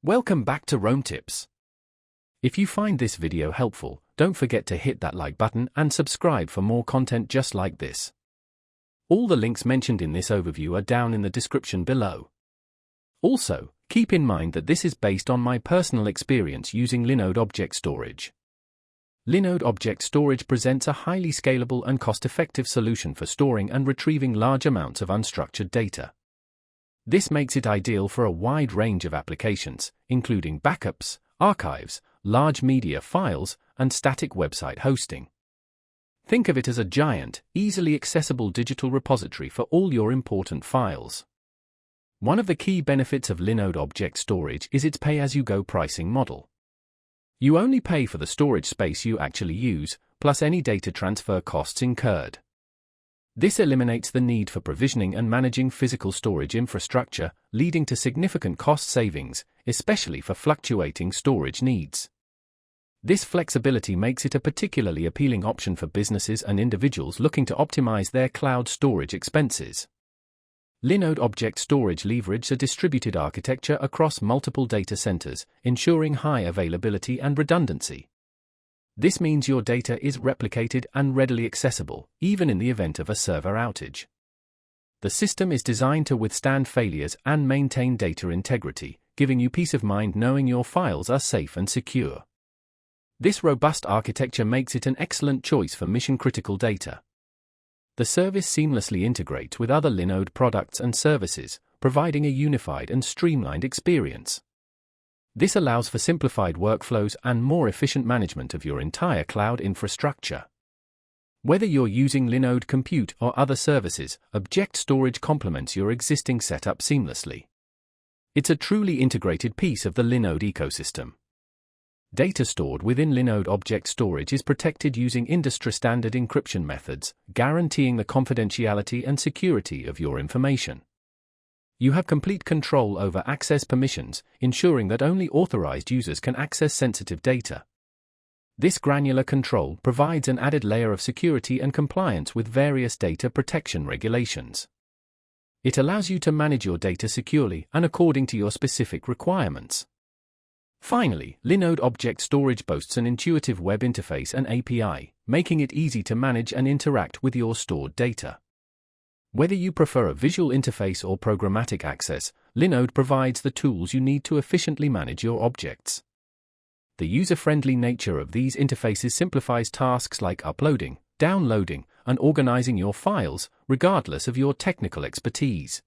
Welcome back to Rome Tips. If you find this video helpful, don't forget to hit that like button and subscribe for more content just like this. All the links mentioned in this overview are down in the description below. Also, keep in mind that this is based on my personal experience using Linode Object Storage. Linode Object Storage presents a highly scalable and cost-effective solution for storing and retrieving large amounts of unstructured data. This makes it ideal for a wide range of applications, including backups, archives, large media files, and static website hosting. Think of it as a giant, easily accessible digital repository for all your important files. One of the key benefits of Linode Object Storage is its pay-as-you-go pricing model. You only pay for the storage space you actually use, plus any data transfer costs incurred. This eliminates the need for provisioning and managing physical storage infrastructure, leading to significant cost savings, especially for fluctuating storage needs. This flexibility makes it a particularly appealing option for businesses and individuals looking to optimize their cloud storage expenses. Linode Object Storage leverages a distributed architecture across multiple data centers, ensuring high availability and redundancy. This means your data is replicated and readily accessible, even in the event of a server outage. The system is designed to withstand failures and maintain data integrity, giving you peace of mind knowing your files are safe and secure. This robust architecture makes it an excellent choice for mission-critical data. The service seamlessly integrates with other Linode products and services, providing a unified and streamlined experience. This allows for simplified workflows and more efficient management of your entire cloud infrastructure. Whether you're using Linode Compute or other services, Object Storage complements your existing setup seamlessly. It's a truly integrated piece of the Linode ecosystem. Data stored within Linode Object Storage is protected using industry-standard encryption methods, guaranteeing the confidentiality and security of your information. You have complete control over access permissions, ensuring that only authorized users can access sensitive data. This granular control provides an added layer of security and compliance with various data protection regulations. It allows you to manage your data securely and according to your specific requirements. Finally, Linode Object Storage boasts an intuitive web interface and API, making it easy to manage and interact with your stored data. Whether you prefer a visual interface or programmatic access, Linode provides the tools you need to efficiently manage your objects. The user-friendly nature of these interfaces simplifies tasks like uploading, downloading, and organizing your files, regardless of your technical expertise.